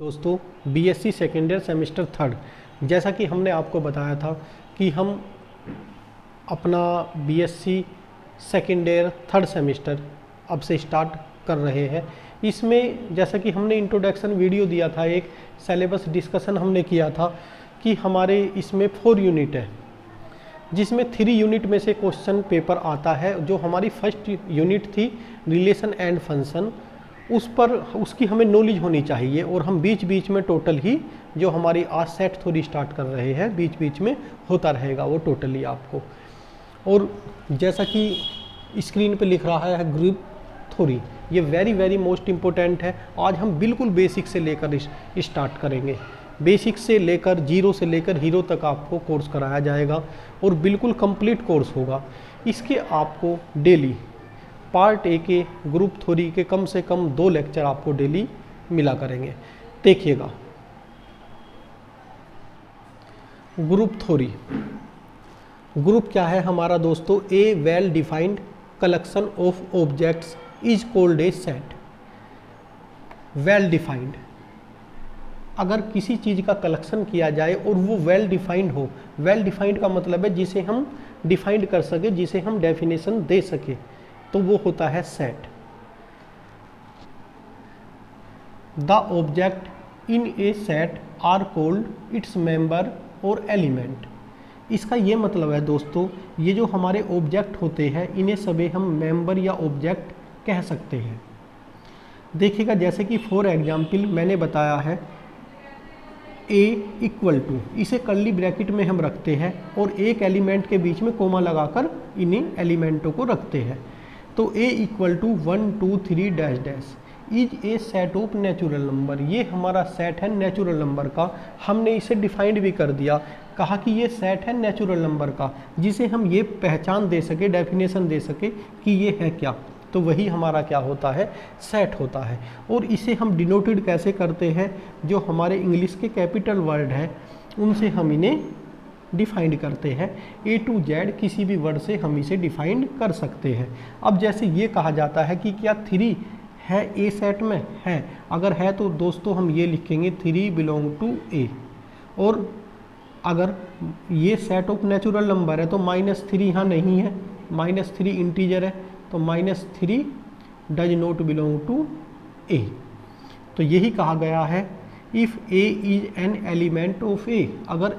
दोस्तों BSc second year semester third, जैसा कि हमने आपको बताया था कि हम अपना BSc second year third semester अब से स्टार्ट कर रहे हैं। इसमें जैसा कि हमने इंट्रोडक्शन वीडियो दिया था, एक सिलेबस डिस्कशन हमने किया था कि हमारे इसमें 4 यूनिट है, जिसमें 3 यूनिट में से क्वेश्चन पेपर आता है। जो हमारी फर्स्ट यूनिट थी रिलेशन एंड फंक्शन, उसकी हमें नॉलेज होनी चाहिए और हम बीच बीच में टोटल ही जो हमारी आज सेट थ्योरी स्टार्ट कर रहे हैं बीच बीच में होता रहेगा वो टोटली आपको। और जैसा कि स्क्रीन पे लिख रहा है ग्रुप थ्योरी, ये वेरी मोस्ट इम्पोर्टेंट है। आज हम बिल्कुल बेसिक से लेकर स्टार्ट करेंगे, बेसिक से लेकर जीरो से लेकर हीरो तक आपको कोर्स कराया जाएगा और बिल्कुल कंप्लीट कोर्स होगा। इसके आपको डेली पार्ट ए के ग्रुप थ्योरी के कम से कम 2 लेक्चर आपको डेली मिला करेंगे। देखिएगा, ग्रुप थ्योरी, ग्रुप क्या है हमारा दोस्तों? A well defined collection of objects is called a set. Well defined, अगर किसी चीज़ का कलेक्शन किया जाए और वो वेल डिफाइंड हो, वेल डिफाइंड का मतलब है जिसे हम डिफाइंड कर सके, जिसे हम डेफिनेशन दे सके, तो वो होता है set. The object in a set are called its member और एलिमेंट। इसका ये मतलब है दोस्तों, ये जो हमारे ऑब्जेक्ट होते हैं इन्हें सभी हम मेंबर या ऑब्जेक्ट कह सकते हैं। देखिएगा, जैसे कि फॉर एग्जाम्पल मैंने बताया है ए इक्वल टू, इसे कर्ली ब्रैकेट में हम रखते हैं और एक एलिमेंट के बीच में कोमा लगाकर इन्हीं एलिमेंटों को रखते हैं। तो A equal to 1 2 3 dash dash is a set of natural number. ये हमारा सेट है नेचुरल नंबर का। हमने इसे डिफाइंड भी कर दिया, कहा कि ये सेट है नेचुरल नंबर का, जिसे हम ये पहचान दे सके, डेफिनेशन दे सके कि ये है क्या, तो वही हमारा क्या होता है? सेट होता है। और इसे हम डिनोटेड कैसे करते हैं? जो हमारे इंग्लिश के कैपिटल वर्ड हैं उनसे हम इन्हें डिफाइंड करते हैं। ए टू जेड किसी भी वर्ड से हम इसे डिफाइंड कर सकते हैं। अब जैसे ये कहा जाता है कि क्या 3 है ए सेट में? है। अगर है तो दोस्तों हम ये लिखेंगे 3 बिलोंग टू ए। और अगर ये सेट ऑफ नेचुरल नंबर है तो -3 यहाँ नहीं है, -3 इंटीजर है, तो -3 does not belong to A. तो यही कहा गया है if a is an element of A. अगर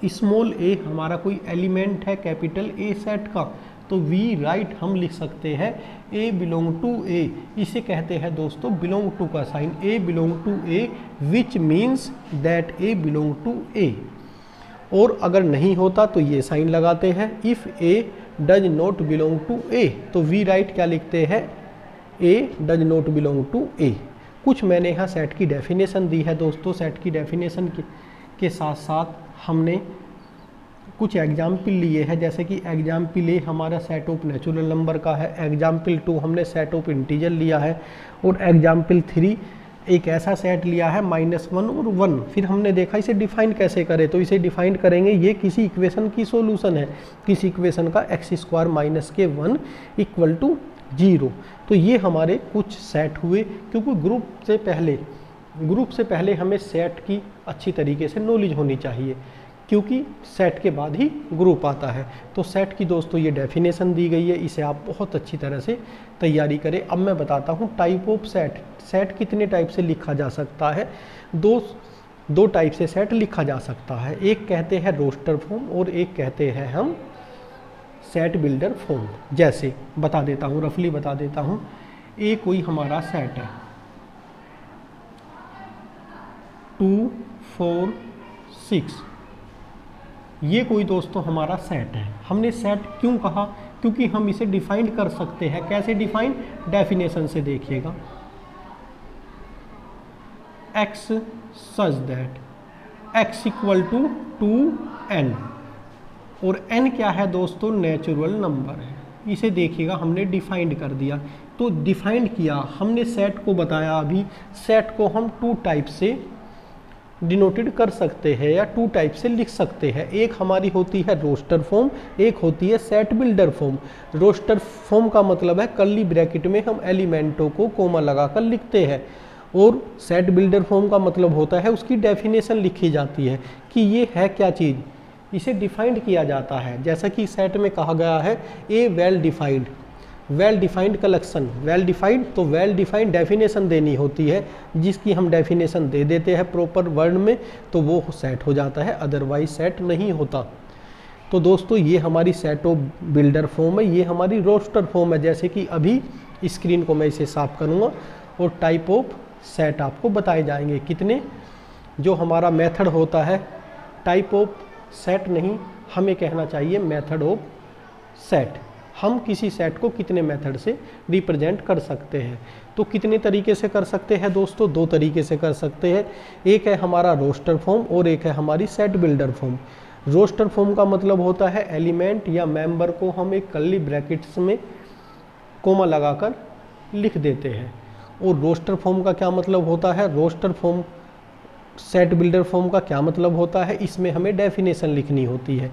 स्मॉल ए हमारा कोई एलिमेंट है कैपिटल ए सेट का, तो वी राइट हम लिख सकते हैं ए बिलोंग टू ए। इसे कहते हैं दोस्तों बिलोंग टू का sign, a belong to A, which means that a belong to A. और अगर नहीं होता तो ये साइन लगाते हैं, if a does not belong to A, तो वी राइट क्या लिखते हैं? A does not belong to A. कुछ मैंने यहाँ सेट की डेफिनेशन दी है दोस्तों। सेट की डेफिनेशन के साथ साथ हमने कुछ एग्जाम्पल लिए हैं, जैसे कि एग्जाम्पल ए हमारा सेट ऑफ नेचुरल नंबर का है, एग्जाम्पल 2 हमने सेट ऑफ इंटीजर लिया है, और एग्जाम्पल 3 एक ऐसा सेट लिया है -1 और 1। फिर हमने देखा इसे डिफाइन कैसे करें, तो इसे डिफाइन करेंगे, ये किसी इक्वेशन की सॉल्यूशन है, किसी इक्वेशन का x² - के 1 इक्वल टू 0। तो ये हमारे कुछ सेट हुए, क्योंकि ग्रुप से पहले हमें सेट की अच्छी तरीके से नॉलेज होनी चाहिए, क्योंकि सेट के बाद ही ग्रुप आता है। तो सेट की दोस्तों ये डेफिनेशन दी गई है, इसे आप बहुत अच्छी तरह से तैयारी करें। अब मैं बताता हूँ टाइप ऑफ सेट। सेट कितने टाइप से लिखा जा सकता है? दो टाइप से सेट लिखा जा सकता है। एक कहते हैं रोस्टर फॉर्म और एक कहते हैं हम सेट बिल्डर फॉर्म। जैसे बता देता हूँ, रफली बता देता हूँ। ए कोई हमारा सेट है 2 4 6, ये कोई दोस्तों हमारा सेट है। हमने सेट क्यों कहा? क्योंकि हम इसे डिफाइंड कर सकते हैं। कैसे डिफाइन? डेफिनेशन से देखिएगा, x such that x equal to 2n, और n क्या है दोस्तों? नेचुरल नंबर है। इसे देखिएगा हमने डिफाइंड कर दिया। तो डिफाइंड किया हमने, सेट को बताया अभी। सेट को हम 2 टाइप से डिनोटेड कर सकते हैं या 2 टाइप से लिख सकते हैं। एक हमारी होती है रोस्टर फॉर्म, एक होती है set builder form. Roster form का मतलब है कर्ली ब्रैकेट में हम एलिमेंटों को कोमा लगाकर लिखते हैं, और सेट बिल्डर फॉर्म का मतलब होता है उसकी डेफिनेशन लिखी जाती है कि ये है क्या चीज़, इसे डिफाइंड किया जाता है। जैसा कि सेट में कहा गया है a well defined collection, well defined तो वेल डिफाइंड डेफिनेशन देनी होती है, जिसकी हम डेफिनेशन दे देते हैं प्रॉपर वर्ड में तो वो सेट हो जाता है, अदरवाइज सेट नहीं होता। तो दोस्तों ये हमारी सेट ऑफ बिल्डर फॉर्म है, ये हमारी रोस्टर फॉर्म है। जैसे कि अभी स्क्रीन को मैं इसे साफ करूँगा और टाइप ऑफ सेट आपको बताए जाएंगे कितने। जो हमारा मेथड होता है टाइप ऑफ सेट नहीं, हमें कहना चाहिए मेथड ऑफ सेट। हम किसी सेट को कितने मेथड से रिप्रेजेंट कर सकते हैं। तो कितने तरीके से कर सकते हैं दोस्तों, दो तरीके से कर सकते हैं। एक है हमारा रोस्टर फॉर्म और एक है हमारी set builder form. Roster form का मतलब होता है एलिमेंट या मेंबर को हम एक कर्ली ब्रैकेट्स में कोमा लगाकर लिख देते हैं। और रोस्टर फॉर्म का क्या मतलब होता है, roster form set builder form का क्या मतलब होता है, इसमें हमें डेफिनेशन लिखनी होती है।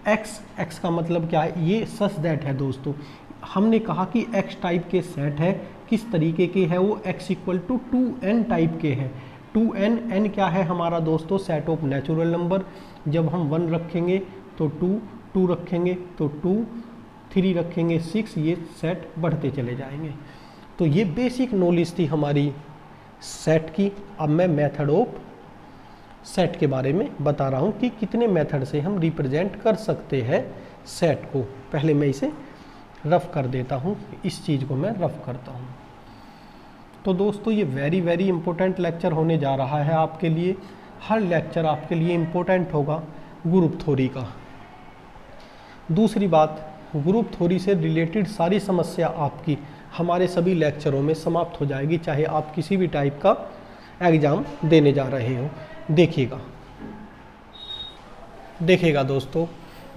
एक्स का मतलब क्या है, ये सच दैट है दोस्तों। हमने कहा कि एक्स टाइप के सेट है, किस तरीके के है वो, x equal to 2n type के है। 2n, n क्या है हमारा दोस्तों, सेट ऑफ नेचुरल नंबर। जब हम 1 रखेंगे तो 2 रखेंगे तो 2, 3 रखेंगे 6, ये सेट बढ़ते चले जाएंगे। तो ये बेसिक नॉलेज थी हमारी सेट की। अब मैं मेथड ऑफ सेट के बारे में बता रहा हूँ कि कितने मेथड से हम रिप्रेजेंट कर सकते हैं सेट को। पहले मैं इसे रफ कर देता हूँ, इस चीज़ को मैं रफ करता हूँ। तो दोस्तों ये वेरी इंपॉर्टेंट लेक्चर होने जा रहा है आपके लिए। हर लेक्चर आपके लिए इम्पोर्टेंट होगा ग्रुप थ्योरी का। दूसरी बात, ग्रुप थ्योरी से रिलेटेड सारी समस्या आपकी हमारे सभी लेक्चरों में समाप्त हो जाएगी, चाहे आप किसी भी टाइप का एग्ज़ाम देने जा रहे हो। देखिएगा दोस्तों,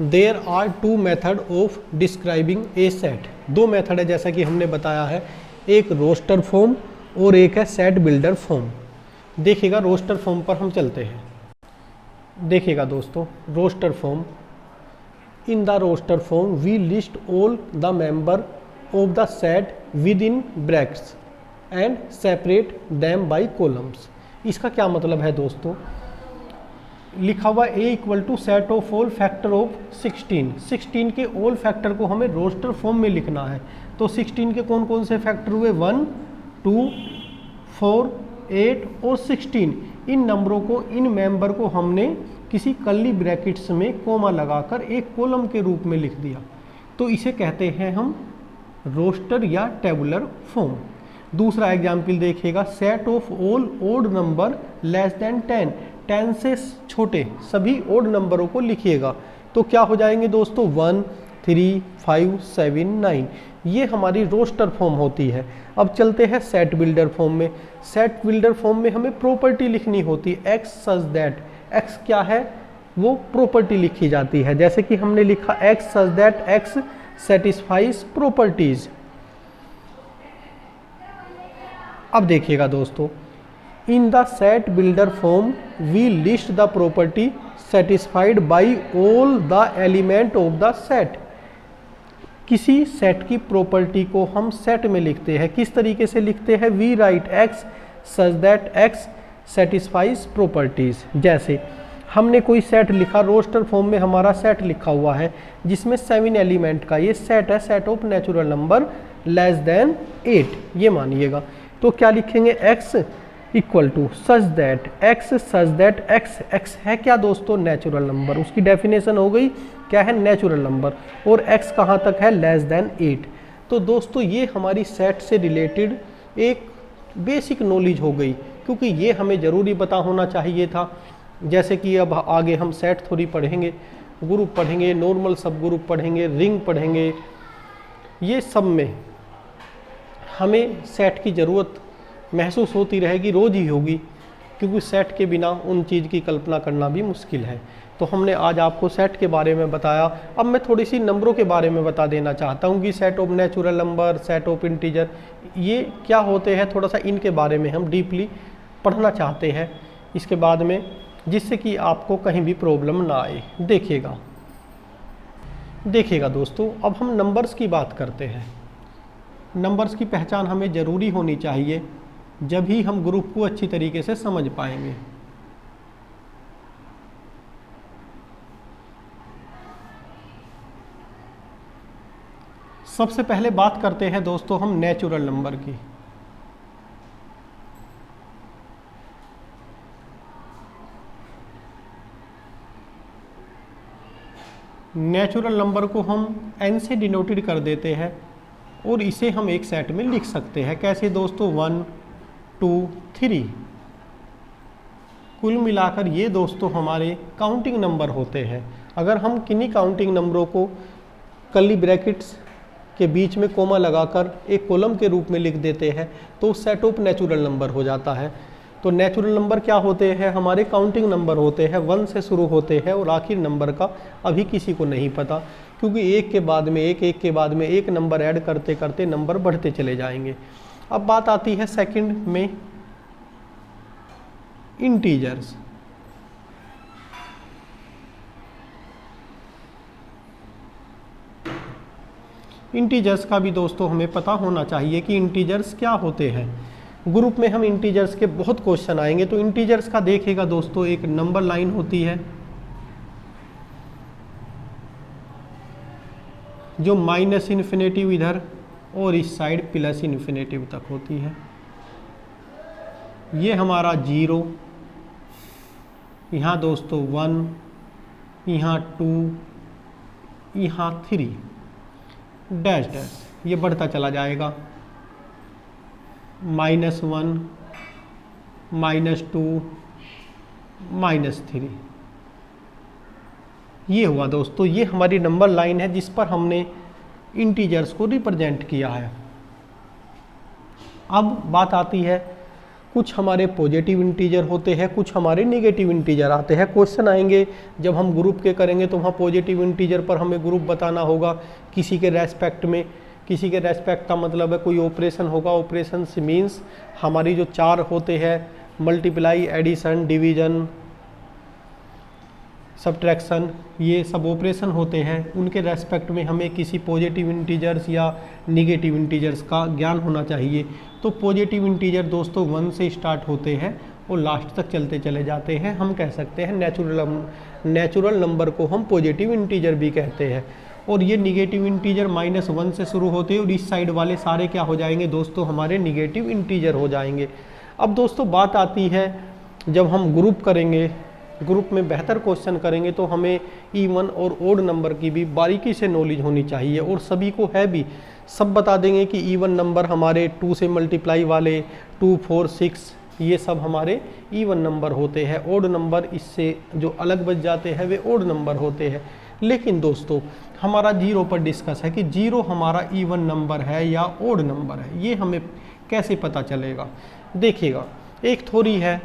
there are 2 method of describing a set. 2 method है जैसा कि हमने बताया है, एक रोस्टर फॉर्म और एक है सेट बिल्डर फॉर्म। देखिएगा रोस्टर फॉर्म पर हम चलते हैं। देखिएगा दोस्तों, roster form, in the roster form we list all the member of the set within brackets and separate them by columns. इसका क्या मतलब है दोस्तों, लिखा हुआ a equal to set of all factor of 16 के ऑल फैक्टर को हमें रोस्टर फॉर्म में लिखना है। तो 16 के कौन कौन से फैक्टर हुए, 1, 2, 4, 8 और 16। इन नंबरों को, इन मेंबर को हमने किसी कर्ली ब्रैकेट्स में कोमा लगाकर एक कॉलम के रूप में लिख दिया, तो इसे कहते हैं हम रोस्टर या टेबुलर फॉर्म। दूसरा एग्जाम्पल देखिएगा, set of all odd number less than 10 से छोटे सभी ओड नंबरों को लिखिएगा। तो क्या हो जाएंगे दोस्तों, 1, 3, 5, 7, 9। ये हमारी रोस्टर फॉर्म होती है। अब चलते हैं सेट बिल्डर फॉर्म में। सेट बिल्डर फॉर्म में हमें प्रॉपर्टी लिखनी होती है, एक्स सच दैट। एक्स क्या है, वो प्रॉपर्टी लिखी जाती है। जैसे कि हमने लिखा X such that X satisfies properties. अब देखिएगा दोस्तों, in the set builder form we list the property satisfied by all the element of the set. किसी सेट की प्रॉपर्टी को हम सेट में लिखते हैं, किस तरीके से लिखते हैं, we write X such that X satisfies properties. जैसे हमने कोई सेट लिखा, रोस्टर फॉर्म में हमारा सेट लिखा हुआ है जिसमें 7 एलिमेंट का ये सेट है, set of natural number less than 8, ये मानिएगा। तो क्या लिखेंगे, X equal to such that X such that X. X है क्या दोस्तों, नेचुरल नंबर। उसकी डेफिनेशन हो गई क्या है, नेचुरल नंबर। और एक्स कहाँ तक है, लेस देन 8। तो दोस्तों ये हमारी सेट से रिलेटेड एक बेसिक नॉलेज हो गई, क्योंकि ये हमें ज़रूरी पता होना चाहिए था। जैसे कि अब आगे हम सेट थ्योरी पढ़ेंगे, ग्रुप पढ़ेंगे, नॉर्मल सब ग्रुप पढ़ेंगे, रिंग पढ़ेंगे। ये सब में हमें सेट की ज़रूरत महसूस होती रहेगी, रोज़ ही होगी, क्योंकि सेट के बिना उन चीज़ की कल्पना करना भी मुश्किल है। तो हमने आज आपको सेट के बारे में बताया। अब मैं थोड़ी सी नंबरों के बारे में बता देना चाहता हूँ कि set of natural number, set of integer, ये क्या होते हैं, थोड़ा सा इनके बारे में हम डीपली पढ़ना चाहते हैं इसके बाद में, जिससे कि आपको कहीं भी प्रॉब्लम ना आए। देखिएगा दोस्तों, अब हम नंबर्स की बात करते हैं। नंबर्स की पहचान हमें ज़रूरी होनी चाहिए। जब ही हम ग्रुप को अच्छी तरीके से समझ पाएंगे। सबसे पहले बात करते हैं दोस्तों हम नेचुरल नंबर की। नेचुरल नंबर को हम n से डिनोटेड कर देते हैं और इसे हम एक सेट में लिख सकते हैं। कैसे दोस्तों? 1 2 3। कुल मिलाकर ये दोस्तों हमारे काउंटिंग नंबर होते हैं। अगर हम किन्हीं काउंटिंग नंबरों को कर्ली ब्रैकेट्स के बीच में कोमा लगाकर एक कॉलम के रूप में लिख देते हैं तो सेट ऑफ नेचुरल नंबर हो जाता है। तो नेचुरल नंबर क्या होते हैं? हमारे काउंटिंग नंबर होते हैं, 1 से शुरू होते हैं और आखिर नंबर का अभी किसी को नहीं पता, क्योंकि एक के बाद में एक के बाद में एक नंबर ऐड करते करते नंबर बढ़ते चले जाएंगे। अब बात आती है सेकंड में इंटीजर्स। इंटीजर्स का भी दोस्तों हमें पता होना चाहिए कि इंटीजर्स क्या होते हैं। ग्रुप में हम इंटीजर्स के बहुत क्वेश्चन आएंगे। तो इंटीजर्स का देखिएगा दोस्तों, एक नंबर लाइन होती है जो माइनस इन्फिनेटिव इधर और इस साइड प्लस इन्फिनेटिव तक होती है। ये हमारा 0, यहाँ दोस्तों 1, यहाँ 2, यहाँ 3 डैश डैश, ये बढ़ता चला जाएगा। -1, -2, -3। ये हुआ दोस्तों, ये हमारी नंबर लाइन है जिस पर हमने इंटीजर्स को रिप्रेजेंट किया है। अब बात आती है, कुछ हमारे पॉजिटिव इंटीजर होते हैं, कुछ हमारे नेगेटिव इंटीजर आते हैं। क्वेश्चन आएंगे जब हम ग्रुप के करेंगे तो वहाँ पॉजिटिव इंटीजर पर हमें ग्रुप बताना होगा किसी के रेस्पेक्ट में। किसी के रेस्पेक्ट का मतलब है कोई ऑपरेशन होगा। ऑपरेशन से मीन्स हमारी जो 4 होते हैं, मल्टीप्लाई, एडिशन, डिवीजन, सब्ट्रैक्शन, ये सब ऑपरेशन होते हैं। उनके रेस्पेक्ट में हमें किसी पॉजिटिव इंटीजर्स या निगेटिव इंटीजर्स का ज्ञान होना चाहिए। तो पॉजिटिव इंटीजर दोस्तों 1 से स्टार्ट होते हैं और लास्ट तक चलते चले जाते हैं। हम कह सकते हैं नेचुरल नंबर को हम पॉजिटिव इंटीजर भी कहते हैं। और ये निगेटिव इंटीजर -1 से शुरू होते हैं और इस साइड वाले सारे क्या हो जाएंगे दोस्तों? हमारे निगेटिव इंटीजर हो जाएंगे। अब दोस्तों बात आती है, जब हम ग्रुप करेंगे, ग्रुप में बेहतर क्वेश्चन करेंगे तो हमें इवन और ओड नंबर की भी बारीकी से नॉलेज होनी चाहिए, और सभी को है भी। सब बता देंगे कि इवन नंबर हमारे 2 से मल्टीप्लाई वाले 2, 4, 6 ये सब हमारे इवन नंबर होते हैं। ओड नंबर इससे जो अलग बच जाते हैं वे ओड नंबर होते हैं। लेकिन दोस्तों हमारा 0 पर डिस्कस है कि 0 हमारा इवन नंबर है या ओड नंबर है, ये हमें कैसे पता चलेगा? देखिएगा, एक थ्योरी है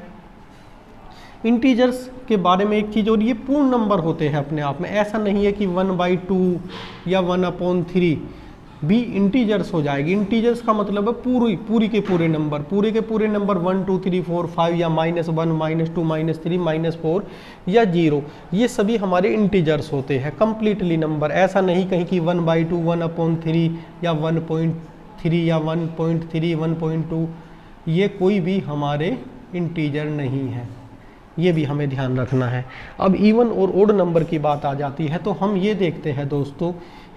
इंटीजर्स के बारे में एक चीज़, और ये पूर्ण नंबर होते हैं अपने आप में। ऐसा नहीं है कि 1/2 या 1/3 भी इंटीजर्स हो जाएगी। इंटीजर्स का मतलब है पूरी के पूरे नंबर 1, 2, 3, 4, 5 या -1, -2, -3, -4 या 0, ये सभी हमारे इंटीजर्स होते हैं, कंप्लीटली नंबर। ऐसा नहीं कहीं कि 1/2, 1/3 या 1.3 या 1.3, 1.2, ये कोई भी हमारे इंटीजर नहीं है। ये भी हमें ध्यान रखना है। अब इवन और ओड नंबर की बात आ जाती है तो हम ये देखते हैं दोस्तों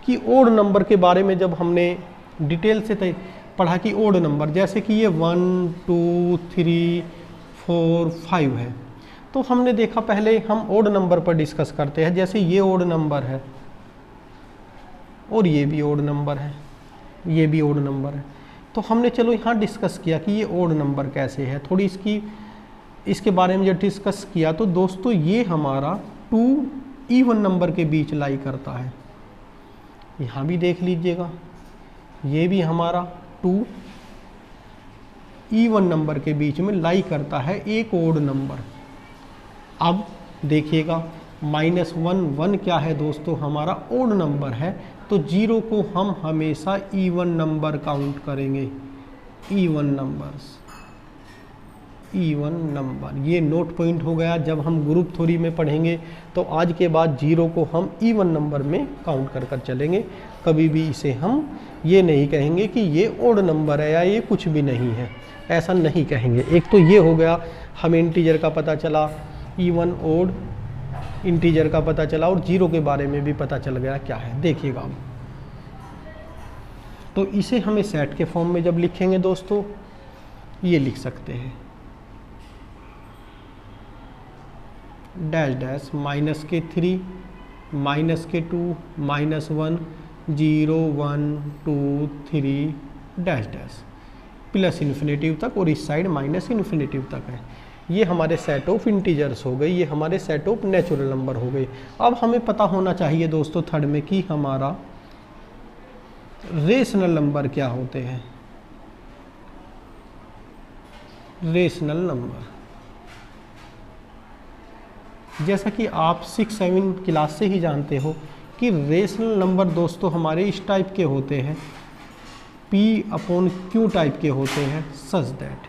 कि ओड नंबर के बारे में जब हमने डिटेल से पढ़ा कि ओड नंबर, जैसे कि ये 1, 2, 3, 4, 5 है, तो हमने देखा पहले हम ओड नंबर पर डिस्कस करते हैं। जैसे ये ओड नंबर है और ये भी ओड नंबर है, ये भी ओड नंबर है, तो हमने चलो यहाँ डिस्कस किया कि ये ओड नंबर कैसे है। थोड़ी इसके बारे में जब डिस्कस किया तो दोस्तों ये हमारा 2 इवन नंबर के बीच लाई करता है। यहाँ भी देख लीजिएगा, ये भी हमारा 2 इवन नंबर के बीच में लाई करता है एक ओड नंबर। अब देखिएगा -1 क्या है दोस्तों? हमारा ओड नंबर है, तो 0 को हम हमेशा इवन नंबर काउंट करेंगे। इवन नंबर ये नोट पॉइंट हो गया। जब हम ग्रुप थ्योरी में पढ़ेंगे तो आज के बाद 0 को हम इवन नंबर में काउंट कर चलेंगे। कभी भी इसे हम ये नहीं कहेंगे कि ये ओड नंबर है या ये कुछ भी नहीं है। ऐसा नहीं कहेंगे। एक तो ये हो गया, हमें इंटीजर का पता चला, इवन ओड इंटीजर का पता चला, और जीरो के बारे में भी पता चल गया क्या है। देखिएगा अब, तो इसे हमें सेट के फॉर्म में जब लिखेंगे दोस्तों, ये लिख सकते हैं डैश डैश माइनस के 3 माइनस के 2 minus 1 0 1 2 3 dash dash plus infinitive तक, और इस साइड माइनस इन्फिनेटिव तक है। ये हमारे सेट ऑफ इंटीजर्स हो गए, ये हमारे सेट ऑफ नेचुरल नंबर हो गए। अब हमें पता होना चाहिए दोस्तों थर्ड में कि हमारा रेशनल नंबर क्या होते हैं। रेशनल नंबर, जैसा कि आप 6-7 क्लास से ही जानते हो कि रेशनल नंबर दोस्तों हमारे इस टाइप के होते हैं, P/Q टाइप के होते हैं, सच दैट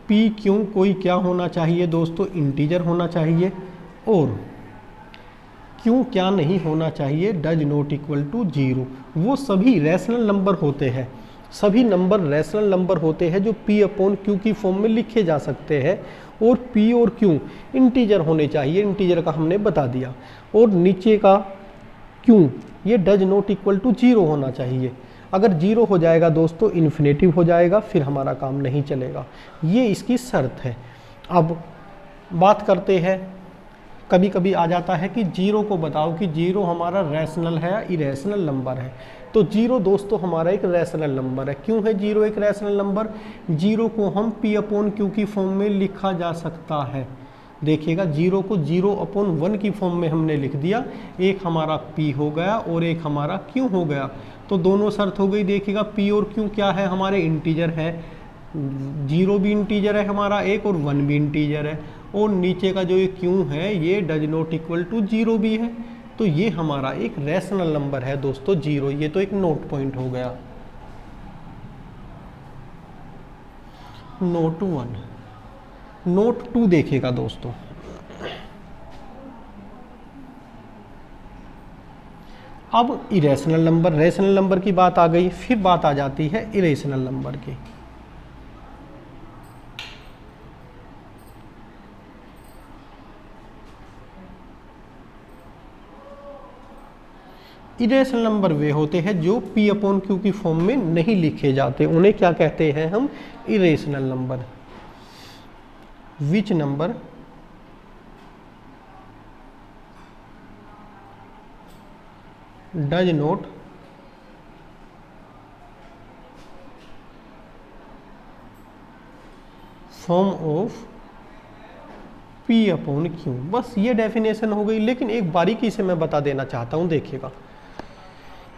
P/Q कोई क्या होना चाहिए दोस्तों, इंटीजर होना चाहिए, और Q क्या नहीं होना चाहिए, डज नॉट इक्वल टू 0। वो सभी रेशनल नंबर होते हैं, सभी नंबर रेशनल नंबर होते हैं जो P/Q की फॉर्म में लिखे जा सकते हैं, और P और Q इंटीजर होने चाहिए, इंटीजर का हमने बता दिया, और नीचे का Q ये डज नॉट इक्वल टू 0 होना चाहिए। अगर 0 हो जाएगा दोस्तों इन्फिनेटिव हो जाएगा, फिर हमारा काम नहीं चलेगा, ये इसकी शर्त है। अब बात करते हैं, कभी कभी आ जाता है कि 0 को बताओ कि 0 हमारा रैशनल है या इरेशनल नंबर है। तो 0 दोस्तों हमारा एक रैशनल नंबर है। क्यों है 0 एक रैशनल नंबर? 0 को हम P/Q की फॉर्म में लिखा जा सकता है। देखिएगा 0 को 0/1 की फॉर्म में हमने लिख दिया, एक हमारा P हो गया और एक हमारा Q हो गया, तो दोनों शर्त हो गई। देखिएगा P और Q क्या है, हमारे इंटीजर है, 0 भी इंटीजर है हमारा एक, और 1 भी इंटीजर है, और नीचे का जो ये Q है ये डज नॉट इक्वल टू 0 भी है। तो ये हमारा एक रैशनल नंबर है दोस्तों 0, ये तो एक नोट पॉइंट हो गया। नोट 1, नोट 2 देखिएगा दोस्तों, अब इरेशनल नंबर, रेशनल नंबर की बात आ गई, फिर बात आ जाती है इरेशनल नंबर की। इरेशनल नंबर वे होते हैं जो P/Q की फॉर्म में नहीं लिखे जाते, उन्हें क्या कहते हैं हम, irrational number. Which number does not form of P/Q। बस ये डेफिनेशन हो गई। लेकिन एक बारीकी से मैं बता देना चाहता हूँ, देखिएगा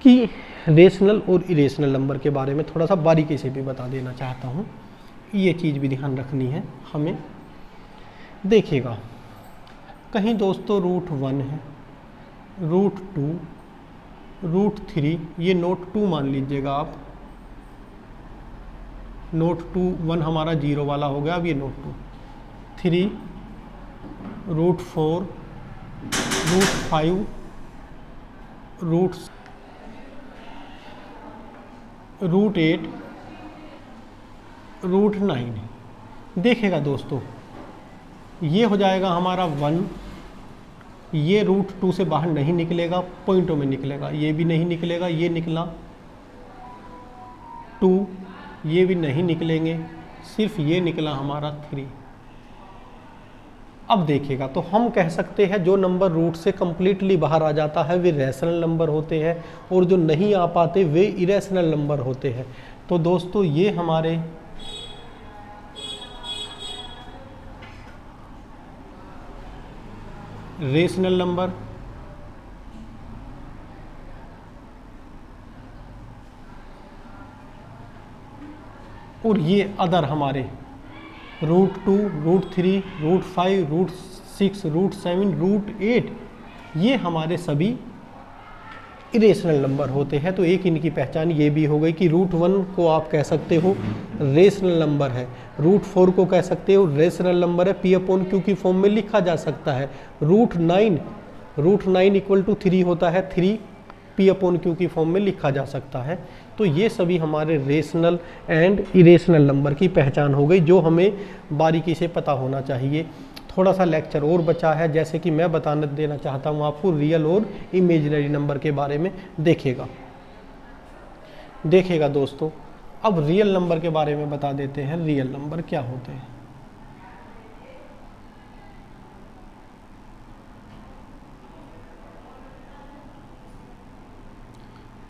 कि रेशनल और इरेशनल नंबर के बारे में थोड़ा सा बारीकी से भी बता देना चाहता हूँ, ये चीज़ भी ध्यान रखनी है हमें। देखिएगा कहीं दोस्तों √1 है, √2, √3, ये नोट 2 मान लीजिएगा आप, नोट 2 1 हमारा 0 वाला हो गया, अब ये नोट 2, 3, √4, √5, √8, √9। देखेगा दोस्तों ये हो जाएगा हमारा 1, ये √2 से बाहर नहीं निकलेगा, पॉइंटों में निकलेगा, ये भी नहीं निकलेगा, ये निकला 2, ये भी नहीं निकलेंगे, सिर्फ ये निकला हमारा 3। अब देखिएगा तो हम कह सकते हैं जो नंबर रूट से कंप्लीटली बाहर आ जाता है वे रैशनल नंबर होते हैं, और जो नहीं आ पाते वे इरेशनल नंबर होते हैं। तो दोस्तों ये हमारे रेशनल नंबर, और ये अदर हमारे √2, √3, √5, √6, √7, √8, ये हमारे सभी इरेशनल नंबर होते हैं। तो एक इनकी पहचान ये भी हो गई कि √1 को आप कह सकते हो रेशनल नंबर है, √4 को कह सकते हो रेशनल नंबर है, P/Q की फॉर्म में लिखा जा सकता है। √9 इक्वल टू 3 होता है, 3 P/Q की फॉर्म में लिखा जा सकता है। तो ये सभी हमारे रेशनल एंड इरेशनल नंबर की पहचान हो गई, जो हमें बारीकी से पता होना चाहिए। थोड़ा सा लेक्चर और बचा है, जैसे कि मैं बताना देना चाहता हूँ आपको रियल और इमेजिनरी नंबर के बारे में। देखिएगा दोस्तों, अब रियल नंबर के बारे में बता देते हैं, रियल नंबर क्या होते हैं।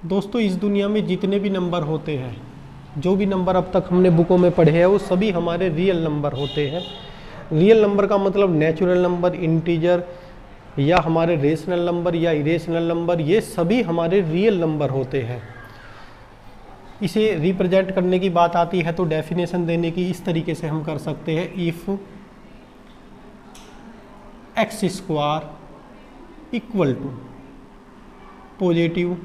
दोस्तों, इस दुनिया में जितने भी नंबर होते हैं, जो भी नंबर अब तक हमने बुकों में पढ़े हैं, वो सभी हमारे रियल नंबर होते हैं। रियल नंबर का मतलब नेचुरल नंबर, इंटीजर या हमारे रेशनल नंबर या इरेशनल नंबर, ये सभी हमारे रियल नंबर होते हैं। इसे रिप्रेजेंट करने की बात आती है तो डेफिनेशन देने की इस तरीके से हम कर सकते हैं, if X square equal to positive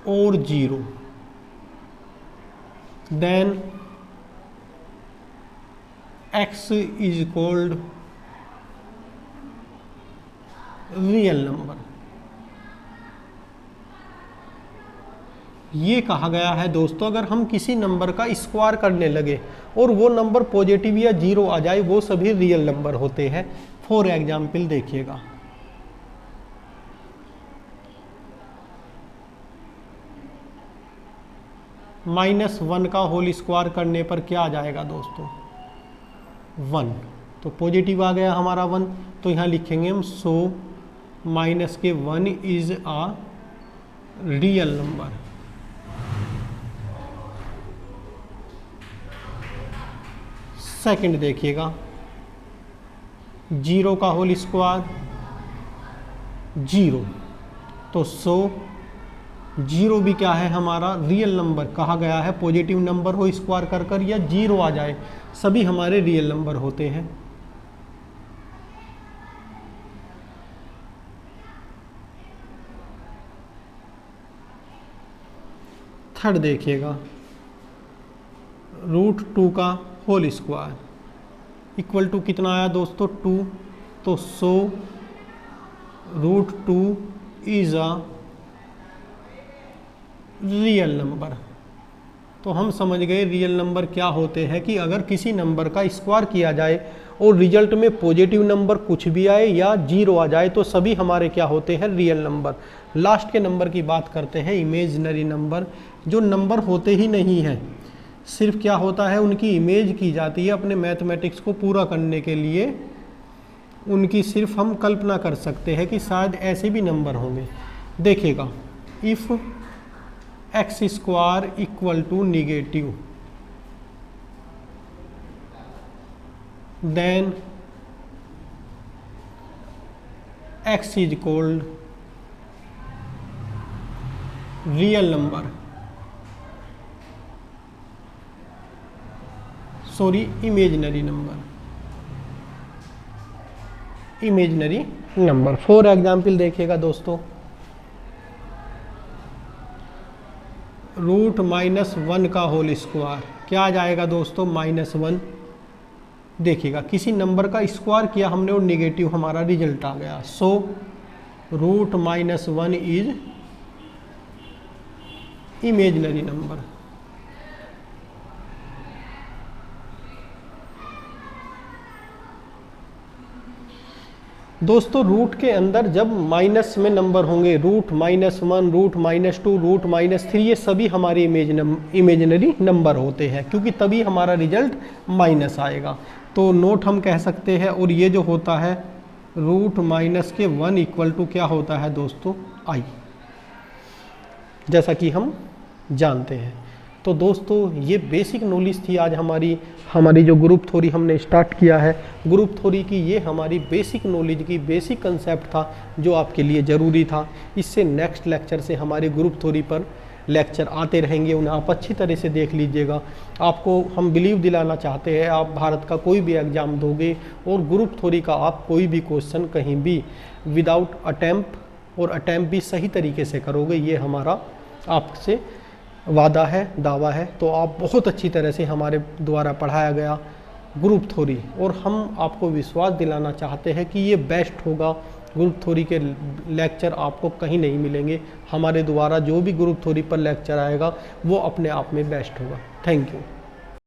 और 0 then x is called real number. ये कहा गया है दोस्तों, अगर हम किसी नंबर का स्क्वायर करने लगे और वो नंबर पॉजिटिव या 0 आ जाए, वो सभी रियल नंबर होते हैं। फॉर एग्जाम्पल देखिएगा, -1 का होल स्क्वायर करने पर क्या आ जाएगा दोस्तों, 1। तो पॉजिटिव आ गया हमारा 1, तो यहाँ लिखेंगे हम सो -1 is a real number. Second देखिएगा, 0 का होल स्क्वायर 0, तो सो 0 भी क्या है हमारा रियल नंबर। कहा गया है पॉजिटिव नंबर हो स्क्वायर कर कर या 0 आ जाए, सभी हमारे रियल नंबर होते हैं। थर्ड देखिएगा, √2 का होल स्क्वायर इक्वल टू कितना आया दोस्तों, 2। तो सो √2 इज अ रियल नंबर। तो हम समझ गए रियल नंबर क्या होते हैं, कि अगर किसी नंबर का स्क्वायर किया जाए और रिजल्ट में पॉजिटिव नंबर कुछ भी आए या 0 आ जाए, तो सभी हमारे क्या होते हैं, रियल नंबर। लास्ट के नंबर की बात करते हैं, इमेजिनरी नंबर। जो नंबर होते ही नहीं हैं, सिर्फ क्या होता है, उनकी इमेज की जाती है अपने मैथमेटिक्स को पूरा करने के लिए। उनकी सिर्फ हम कल्पना कर सकते हैं कि शायद ऐसे भी नंबर होंगे। देखिएगा, if X square equal to negative then X is called real number, sorry imaginary number, imaginary number. For example देखिएगा दोस्तों, √-1 का होल स्क्वायर क्या आ जाएगा दोस्तों, -1। देखिएगा, किसी नंबर का स्क्वायर किया हमने और निगेटिव हमारा रिजल्ट आ गया, सो √-1 इज इमेजिनरी नंबर। दोस्तों, रूट के अंदर जब माइनस में नंबर होंगे, √-1, √-2, √-3, ये सभी हमारे इमेजिनरी नंबर होते हैं, क्योंकि तभी हमारा रिजल्ट माइनस आएगा। तो नोट हम कह सकते हैं, और ये जो होता है √-1 इक्वल टू क्या होता है दोस्तों, i, जैसा कि हम जानते हैं। तो दोस्तों, ये बेसिक नॉलेज थी आज हमारी जो ग्रुप थ्योरी हमने स्टार्ट किया है। ग्रुप थ्योरी की ये हमारी बेसिक नॉलेज की बेसिक कंसेप्ट था, जो आपके लिए ज़रूरी था। इससे नेक्स्ट लेक्चर से हमारे ग्रुप थ्योरी पर लेक्चर आते रहेंगे, उन्हें आप अच्छी तरह से देख लीजिएगा। आपको हम बिलीव दिलाना चाहते हैं, आप भारत का कोई भी एग्ज़ाम दोगे और ग्रुप थ्योरी का आप कोई भी क्वेश्चन कहीं भी विदाउट अटैम्प्ट और अटैम्प्ट भी सही तरीके से करोगे, ये हमारा आपसे वादा है, दावा है। तो आप बहुत अच्छी तरह से हमारे द्वारा पढ़ाया गया ग्रुप थ्योरी, और हम आपको विश्वास दिलाना चाहते हैं कि ये बेस्ट होगा ग्रुप थ्योरी के लेक्चर आपको कहीं नहीं मिलेंगे। हमारे द्वारा जो भी ग्रुप थ्योरी पर लेक्चर आएगा वो अपने आप में बेस्ट होगा। Thank you.